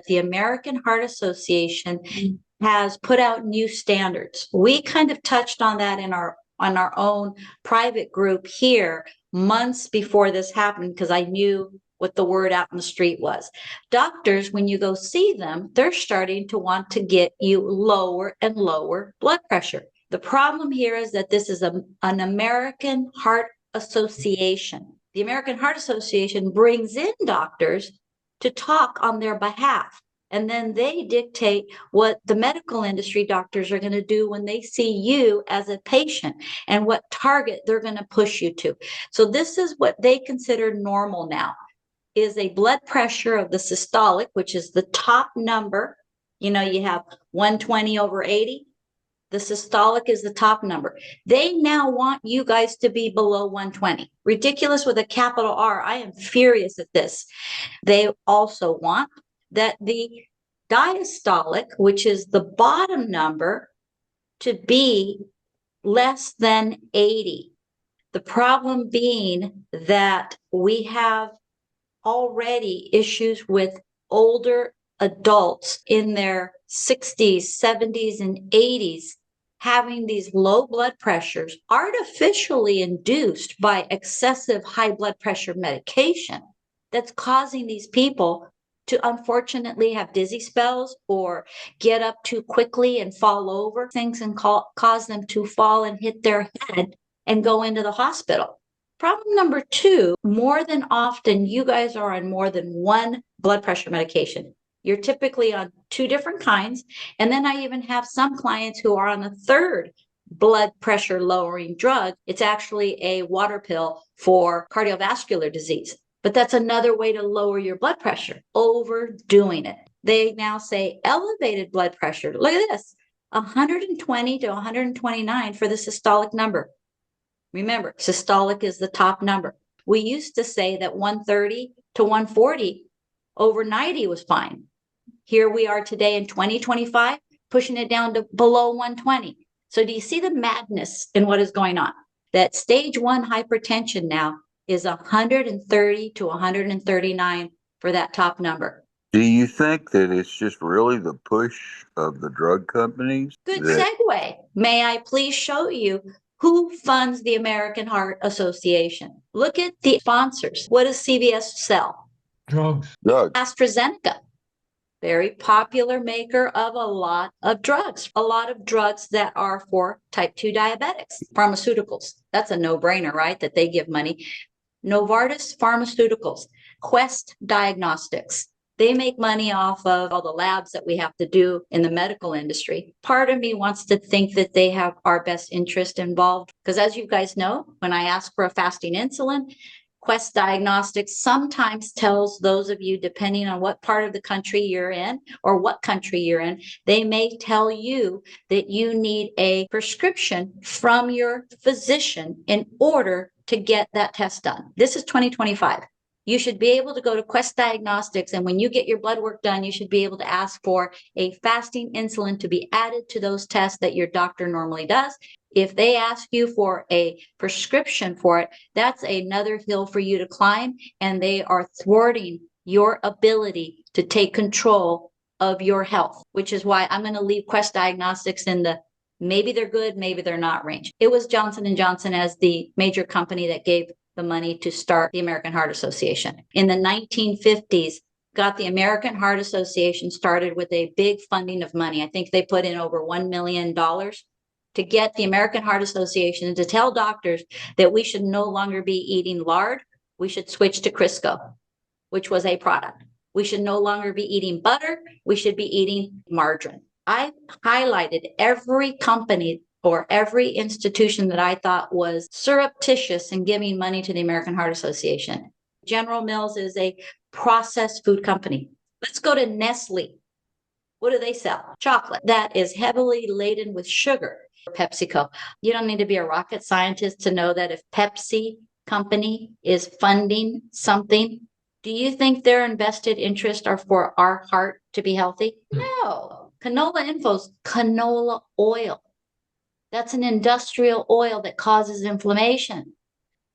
The American Heart Association has put out new standards. We kind of touched on that in our own private group here months before this happened, because I knew what the word out in the street was. Doctors, when you go see them, they're starting to want to get you lower and lower blood pressure. The problem here is that this is an American Heart Association. The American Heart Association brings in doctors to talk on their behalf. And then they dictate what the medical industry doctors are going to do when they see you as a patient and what target they're going to push you to. So this is what they consider normal now, is a blood pressure of the systolic, which is the top number. You know, you have 120/80. The systolic is the top number. They now want you guys to be below 120. Ridiculous with a capital R. I am furious at this. They also want that the diastolic, which is the bottom number, to be less than 80. The problem being that we have already issues with older adults in their 60s, 70s, and 80s having these low blood pressures artificially induced by excessive high blood pressure medication that's causing these people to unfortunately have dizzy spells or get up too quickly and fall over things and cause them to fall and hit their head and go into the hospital. Problem number two, more than often, you guys are on more than one blood pressure medication. You're typically on two different kinds. And then I even have some clients who are on a third blood pressure lowering drug. It's actually a water pill for cardiovascular disease. But that's another way to lower your blood pressure, overdoing it. They now say elevated blood pressure. Look at this, 120 to 129 for the systolic number. Remember, systolic is the top number. We used to say that 130 to 140 over 90 was fine. Here we are today in 2025, pushing it down to below 120. So do you see the madness in what is going on? That stage 1 hypertension now is 130 to 139 for that top number. Do you think that it's just really the push of the drug companies? Good segue. May I please show you who funds the American Heart Association? Look at the sponsors. What does CVS sell? Drugs. AstraZeneca. Very popular maker of a lot of drugs that are for type 2 diabetics. Pharmaceuticals. That's a no-brainer, right? That they give money. Novartis Pharmaceuticals, Quest Diagnostics. They make money off of all the labs that we have to do in the medical industry. Part of me wants to think that they have our best interest involved. Because as you guys know, when I ask for a fasting insulin, Quest Diagnostics sometimes tells those of you, depending on what part of the country you're in or what country you're in, they may tell you that you need a prescription from your physician in order to get that test done. This is 2025. You should be able to go to Quest Diagnostics, and when you get your blood work done, you should be able to ask for a fasting insulin to be added to those tests that your doctor normally does. If they ask you for a prescription for it, that's another hill for you to climb, and they are thwarting your ability to take control of your health, which is why I'm going to leave Quest Diagnostics in the maybe they're good, maybe they're not range. It was Johnson & Johnson as the major company that gave the money to start the American Heart Association. In the 1950s, got the American Heart Association started with a big funding of money. I think they put in over $1 million to get the American Heart Association to tell doctors that we should no longer be eating lard. We should switch to Crisco, which was a product. We should no longer be eating butter. We should be eating margarine. I highlighted every company or every institution that I thought was surreptitious in giving money to the American Heart Association. General Mills is a processed food company. Let's go to Nestle. What do they sell? Chocolate that is heavily laden with sugar. PepsiCo. You don't need to be a rocket scientist to know that if Pepsi company is funding something, do you think their invested interests are for our heart to be healthy? No. Canola Info's canola oil. That's an industrial oil that causes inflammation.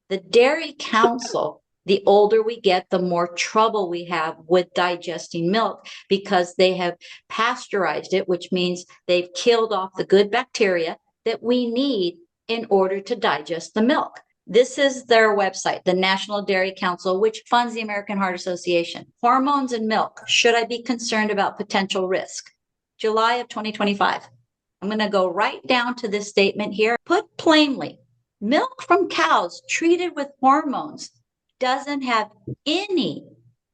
The Dairy Council The older we get, the more trouble we have with digesting milk because they have pasteurized it, which means they've killed off the good bacteria that we need in order to digest the milk. This is their website, the National Dairy Council, which funds the American Heart Association. Hormones in milk. Should I be concerned about potential risk? July of 2025. I'm going to go right down to this statement here. Put plainly, milk from cows treated with hormones doesn't have any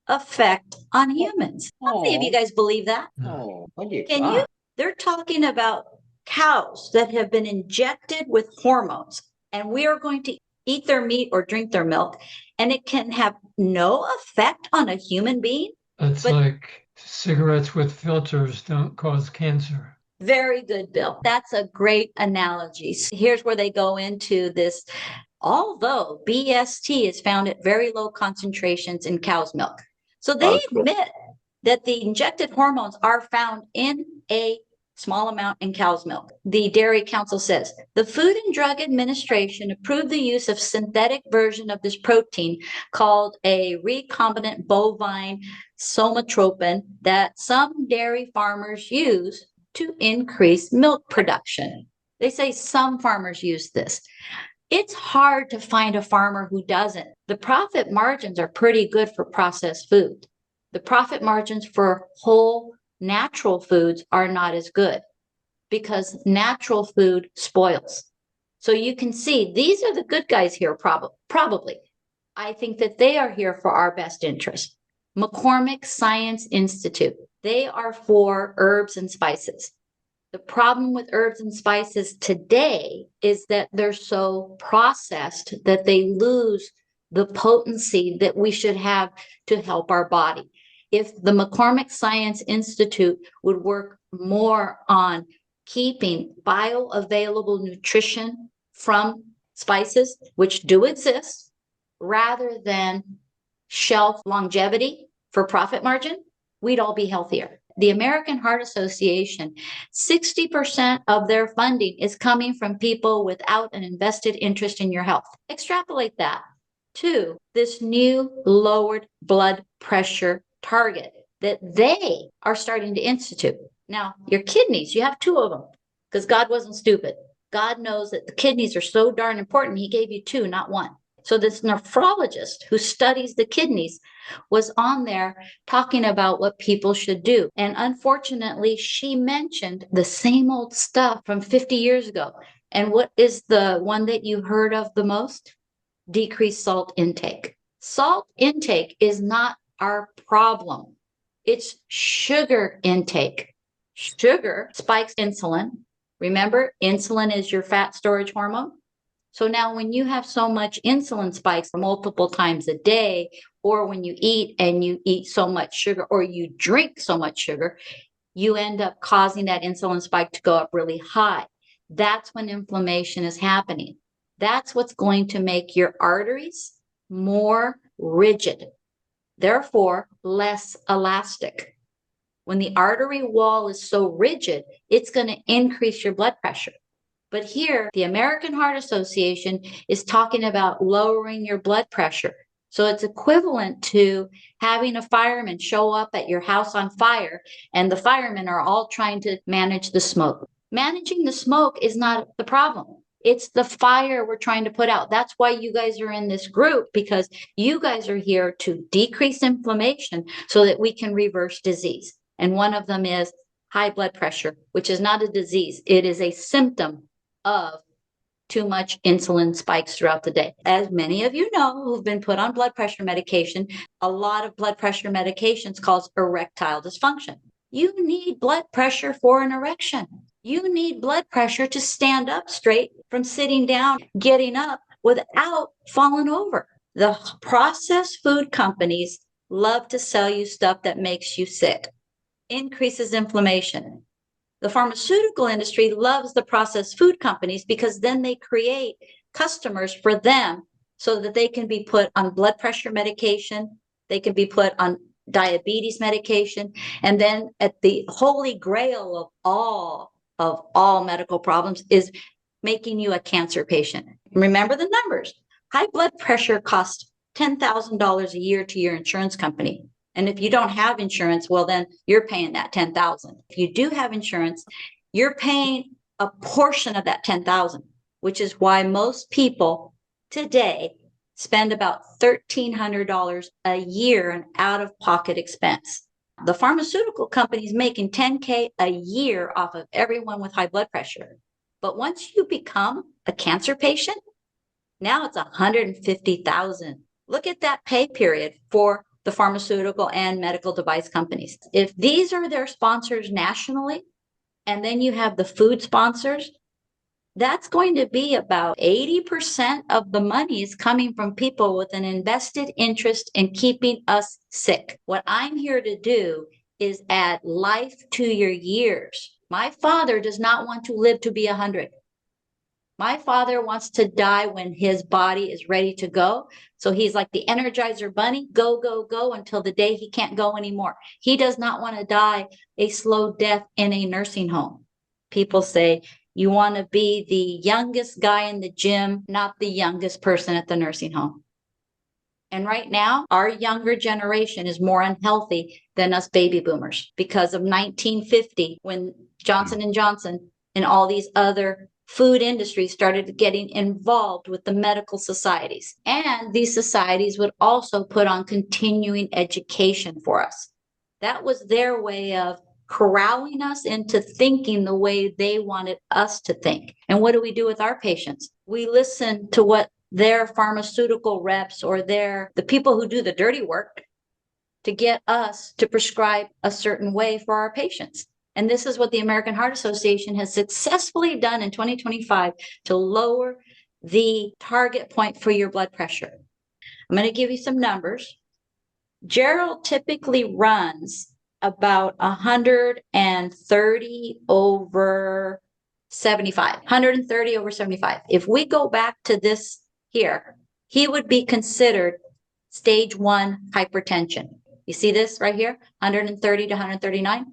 effect on humans. How many of you guys believe that? Can you? They're talking about cows that have been injected with hormones, and we are going to eat their meat or drink their milk, and it can have no effect on a human being. It's like cigarettes with filters don't cause cancer. Very good, Bill. That's a great analogy. Here's where they go into this. Although BST is found at very low concentrations in cow's milk. So they admit that the injected hormones are found in a small amount in cow's milk. The Dairy Council says the Food and Drug Administration approved the use of synthetic version of this protein called a recombinant bovine somatropin that some dairy farmers use to increase milk production. They say some farmers use this. It's hard to find a farmer who doesn't. The profit margins are pretty good for processed food. The profit margins for whole natural foods are not as good because natural food spoils. So you can see these are the good guys here, probably. I think that they are here for our best interest. McCormick Science Institute, they are for herbs and spices. The problem with herbs and spices today is that they're so processed that they lose the potency that we should have to help our body. If the McCormick Science Institute would work more on keeping bioavailable nutrition from spices, which do exist, rather than shelf longevity for profit margin, we'd all be healthier. The American Heart Association, 60% of their funding is coming from people without an invested interest in your health. Extrapolate that to this new lowered blood pressure target that they are starting to institute. Now, your kidneys, you have 2 of them because God wasn't stupid. God knows that the kidneys are so darn important. He gave you 2, not 1. So this nephrologist who studies the kidneys was on there talking about what people should do. And unfortunately, she mentioned the same old stuff from 50 years ago. And what is the one that you heard of the most? Decreased salt intake. Salt intake is not our problem. It's sugar intake. Sugar spikes insulin. Remember, insulin is your fat storage hormone. So now when you have so much insulin spikes multiple times a day, or when you eat and you eat so much sugar, or you drink so much sugar, you end up causing that insulin spike to go up really high. That's when inflammation is happening. That's what's going to make your arteries more rigid, therefore less elastic. When the artery wall is so rigid, it's going to increase your blood pressure. But here, the American Heart Association is talking about lowering your blood pressure. So it's equivalent to having a fireman show up at your house on fire, and the firemen are all trying to manage the smoke. Managing the smoke is not the problem. It's the fire we're trying to put out. That's why you guys are in this group, because you guys are here to decrease inflammation so that we can reverse disease. And one of them is high blood pressure, which is not a disease. It is a symptom of too much insulin spikes throughout the day. As many of you know who've been put on blood pressure medication, a lot of blood pressure medications cause erectile dysfunction. You need blood pressure for an erection. You need blood pressure to stand up straight from sitting down, getting up without falling over. The processed food companies love to sell you stuff that makes you sick, increases inflammation. The pharmaceutical industry loves the processed food companies because then they create customers for them so that they can be put on blood pressure medication, they can be put on diabetes medication, and then at the holy grail of all medical problems is making you a cancer patient. Remember the numbers. High blood pressure costs $10,000 a year to your insurance company. And if you don't have insurance, well, then you're paying that 10,000. If you do have insurance, you're paying a portion of that 10,000, which is why most people today spend about $1,300 a year in out-of-pocket expense. The pharmaceutical company's making $10K a year off of everyone with high blood pressure. But once you become a cancer patient, now it's $150,000. Look at that pay period for the pharmaceutical and medical device companies. If these are their sponsors nationally, and then you have the food sponsors, that's going to be about 80% of the money is coming from people with an invested interest in keeping us sick. What I'm here to do is add life to your years. My father does not want to live to be 100. My father wants to die when his body is ready to go. So he's like the Energizer Bunny, go, go, go until the day he can't go anymore. He does not want to die a slow death in a nursing home. People say you want to be the youngest guy in the gym, not the youngest person at the nursing home. And right now, our younger generation is more unhealthy than us baby boomers because of 1950, when Johnson & Johnson and all these other food industries started getting involved with the medical societies. And these societies would also put on continuing education for us. That was their way of corralling us into thinking the way they wanted us to think. And what do we do with our patients? We listen to what their pharmaceutical reps or the people who do the dirty work to get us to prescribe a certain way for our patients. And this is what the American Heart Association has successfully done in 2025 to lower the target point for your blood pressure. I'm going to give you some numbers. Gerald typically runs about 130 over 75, 130 over 75. If we go back to this here, he would be considered stage 1 hypertension. You see this right here, 130 to 139?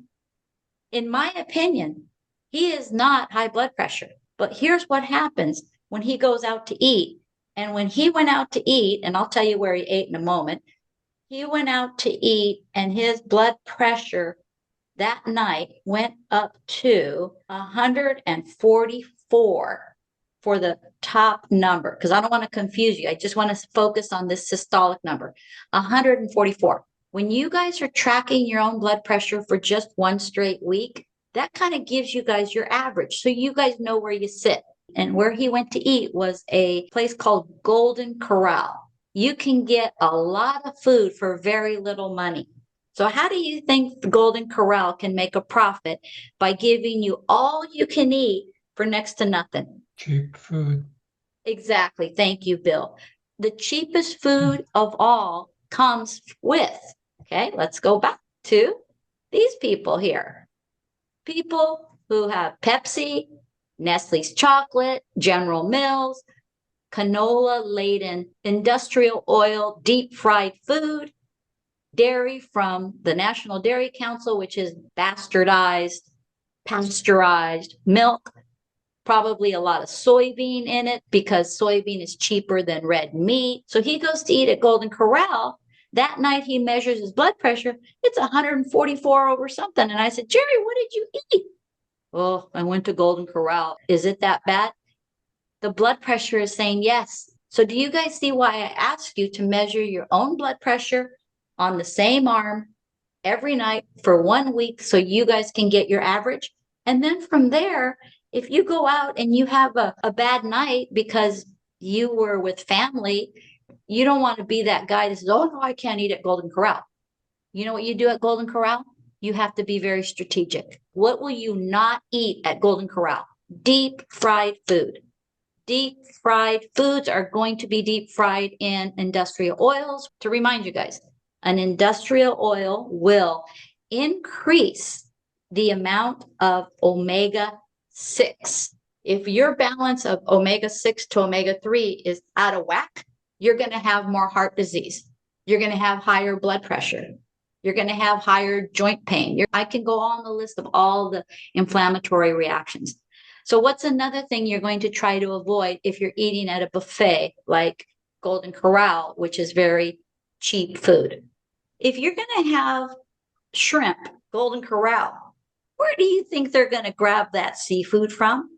In my opinion, he is not high blood pressure. But here's what happens when he goes out to eat. And when he went out to eat, and I'll tell you where he ate in a moment, he went out to eat and his blood pressure that night went up to 144 for the top number, because I don't want to confuse you. I just want to focus on this systolic number, 144. When you guys are tracking your own blood pressure for just one straight week, that kind of gives you guys your average. So you guys know where you sit. And where he went to eat was a place called Golden Corral. You can get a lot of food for very little money. So how do you think the Golden Corral can make a profit by giving you all you can eat for next to nothing? Cheap food. Exactly. Thank you, Bill. The cheapest food of all comes with, okay, let's go back to these people here. People who have Pepsi, Nestle's chocolate, General Mills, canola-laden industrial oil, deep fried food, dairy from the National Dairy Council, which is bastardized, pasteurized milk, probably a lot of soybean in it because soybean is cheaper than red meat. So he goes to eat at Golden Corral. That night he measures his blood pressure. It's 144 over something. And I said, Jerry, what did you eat? Oh, I went to Golden Corral. Is it that bad? The blood pressure is saying yes. So do you guys see why I asked you to measure your own blood pressure on the same arm every night for 1 week so you guys can get your average? And then from there, if you go out and you have a bad night because you were with family, you don't want to be that guy that says, oh, no, I can't eat at Golden Corral. You know what you do at Golden Corral? You have to be very strategic. What will you not eat at Golden Corral? Deep fried food. Deep fried foods are going to be deep fried in industrial oils. To remind you guys, an industrial oil will increase the amount of omega-6. If your balance of omega-6 to omega-3 is out of whack, you're going to have more heart disease. You're going to have higher blood pressure. You're going to have higher joint pain. I can go on the list of all the inflammatory reactions. So what's another thing you're going to try to avoid if you're eating at a buffet like Golden Corral, which is very cheap food. If you're going to have shrimp, Golden Corral, where do you think they're going to grab that seafood from?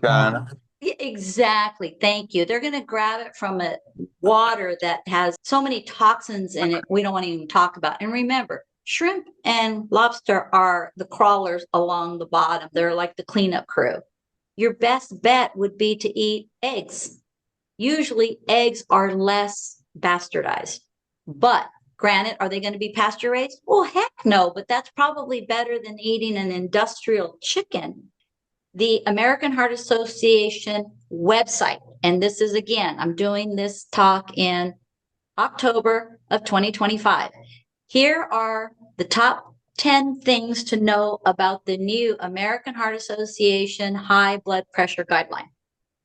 China. Yeah, exactly. Thank you. They're going to grab it from a water that has so many toxins in it we don't want to even talk about. And remember, shrimp and lobster are the crawlers along the bottom. They're like the cleanup crew. Your best bet would be to eat eggs. Usually eggs are less bastardized, but granted, are they going to be pasture raised? Well, heck no, but that's probably better than eating an industrial chicken. The American Heart Association website, and this is again, I'm doing this talk in October of 2025. Here are the top 10 things to know about the new American Heart Association high blood pressure guideline.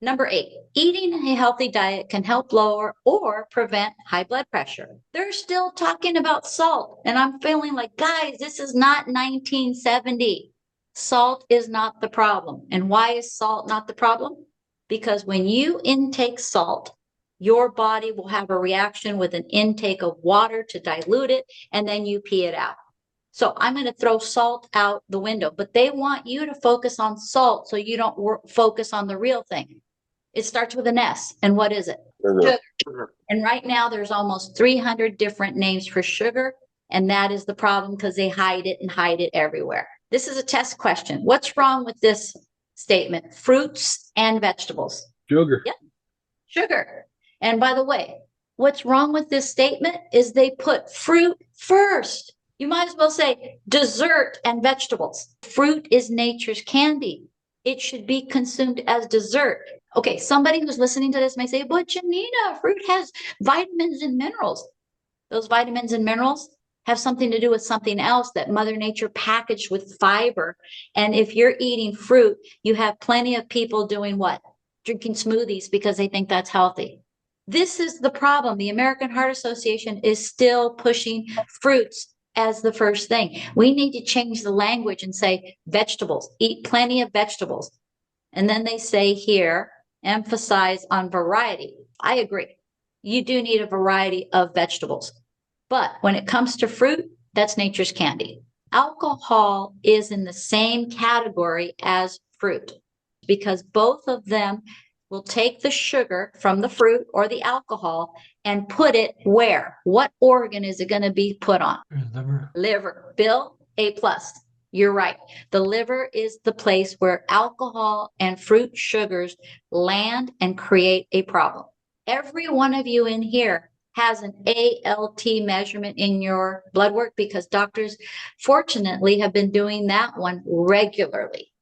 Number 8, eating a healthy diet can help lower or prevent high blood pressure. They're still talking about salt, and I'm feeling like, guys, this is not 1970. Salt is not the problem. And why is salt not the problem? Because when you intake salt, your body will have a reaction with an intake of water to dilute it, and then you pee it out. So I'm going to throw salt out the window, but they want you to focus on salt so you don't focus on the real thing. It starts with an S. And what is it? Sugar. And right now there's almost 300 different names for sugar. And that is the problem because they hide it everywhere. This is a test question. What's wrong with this statement? Fruits and vegetables. Sugar. Yep. Sugar. And by the way, what's wrong with this statement is they put fruit first. You might as well say dessert and vegetables. Fruit is nature's candy. It should be consumed as dessert. Okay, somebody who's listening to this may say, but Janina, fruit has vitamins and minerals. Those vitamins and minerals have something to do with something else that Mother Nature packaged with fiber. And if you're eating fruit, you have plenty of people doing what? Drinking smoothies because they think that's healthy. This is the problem. The American Heart Association is still pushing fruits as the first thing. We need to change the language and say vegetables, eat plenty of vegetables. And then they say here, emphasize on variety. I agree. You do need a variety of vegetables. But when it comes to fruit, that's nature's candy. Alcohol is in the same category as fruit because both of them will take the sugar from the fruit or the alcohol and put it where? What organ is it going to be put on? Liver. Liver. Bill, A+. You're right. The liver is the place where alcohol and fruit sugars land and create a problem. Every one of you in here has an ALT measurement in your blood work because doctors, fortunately, have been doing that one regularly.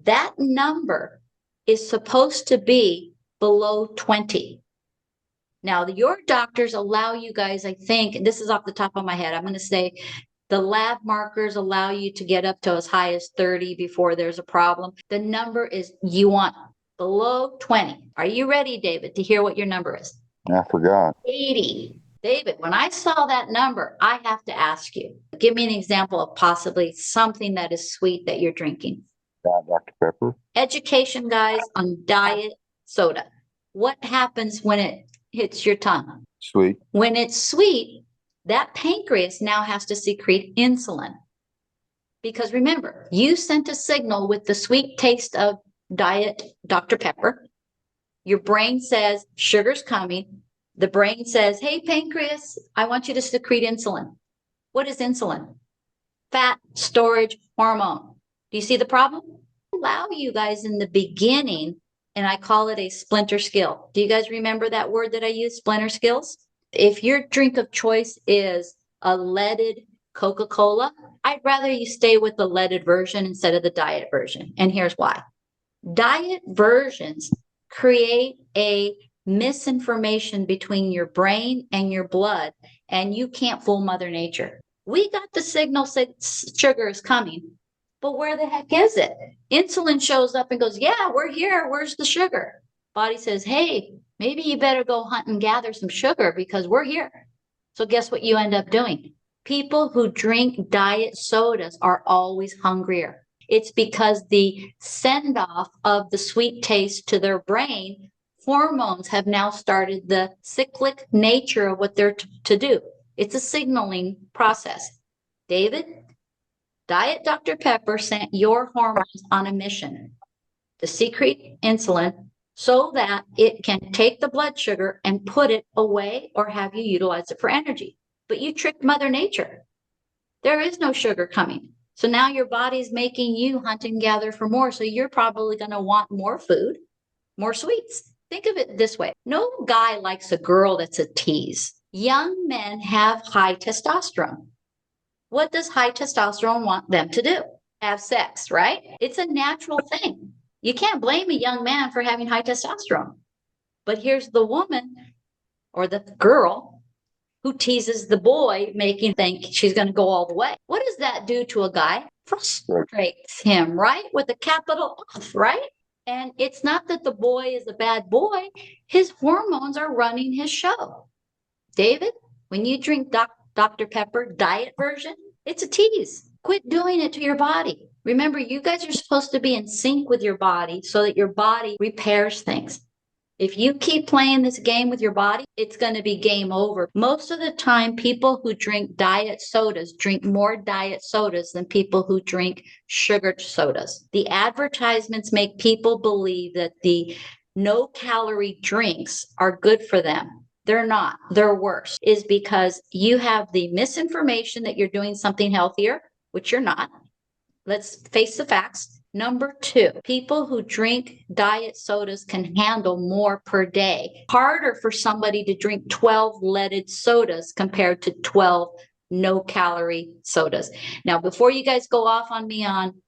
That number is supposed to be below 20. Now, your doctors allow you guys, I think, and this is off the top of my head, I'm going to say the lab markers allow you to get up to as high as 30 before there's a problem. The number is you want below 20. Are you ready, David, to hear what your number is? I forgot. 80. David, when I saw that number, I have to ask you, give me an example of possibly something that is sweet that you're drinking. Dr. Pepper. Education, guys, on diet soda. What happens when it hits your tongue? Sweet. When it's sweet, that pancreas now has to secrete insulin. Because remember, you sent a signal with the sweet taste of diet Dr. Pepper. Your brain says, sugar's coming. The brain says, hey, pancreas, I want you to secrete insulin. What is insulin? Fat storage hormone. Do you see the problem? Allow you guys in the beginning, and I call it a splinter skill. Do you guys remember that word that I use, splinter skills? If your drink of choice is a leaded Coca-Cola, I'd rather you stay with the leaded version instead of the diet version. And here's why. Diet versions create a misinformation between your brain and your blood, and you can't fool Mother Nature. We got the signal that sugar is coming, but where the heck is it? Insulin shows up and goes, yeah, we're here. Where's the sugar? Body says, hey, maybe you better go hunt and gather some sugar because we're here. So guess what you end up doing? People who drink diet sodas are always hungrier. It's because the send off of the sweet taste to their brain hormones have now started the cyclic nature of what they're to do. It's a signaling process. David, Diet Dr. Pepper sent your hormones on a mission to secrete insulin so that it can take the blood sugar and put it away or have you utilize it for energy. But you tricked Mother Nature. There is no sugar coming. So now your body's making you hunt and gather for more. So you're probably going to want more food, more sweets. Think of it this way. No guy likes a girl that's a tease. Young men have high testosterone. What does high testosterone want them to do? Have sex, right? It's a natural thing. You can't blame a young man for having high testosterone. But here's the woman or the girl who teases the boy, making think she's going to go all the way. What does that do to a guy? Frustrates him, right? With a capital F, right? And it's not that the boy is a bad boy. His hormones are running his show. David, when you drink Dr. Pepper diet version, it's a tease. Quit doing it to your body. Remember, you guys are supposed to be in sync with your body so that your body repairs things. If you keep playing this game with your body, it's going to be game over. Most of the time, people who drink diet sodas drink more diet sodas than people who drink sugared sodas. The advertisements make people believe that the no-calorie drinks are good for them. They're not. They're worse. Is because you have the misinformation that you're doing something healthier, which you're not. Let's face the facts. Number two, people who drink diet sodas can handle more per day. Harder for somebody to drink 12 leaded sodas compared to 12 no-calorie sodas. Now, before you guys go off on me on,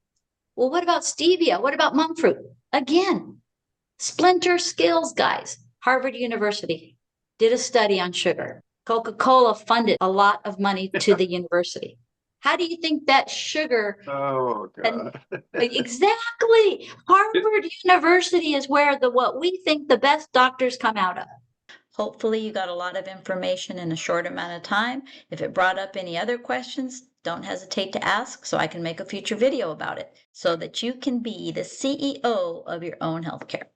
well, what about stevia? What about monk fruit? Again, splinter skills, guys. Harvard University did a study on sugar. Coca-Cola funded a lot of money to the university. How do you think that sugar? Oh, God. Exactly. Harvard University is where what we think the best doctors come out of. Hopefully you got a lot of information in a short amount of time. If it brought up any other questions, don't hesitate to ask so I can make a future video about it so that you can be the CEO of your own healthcare.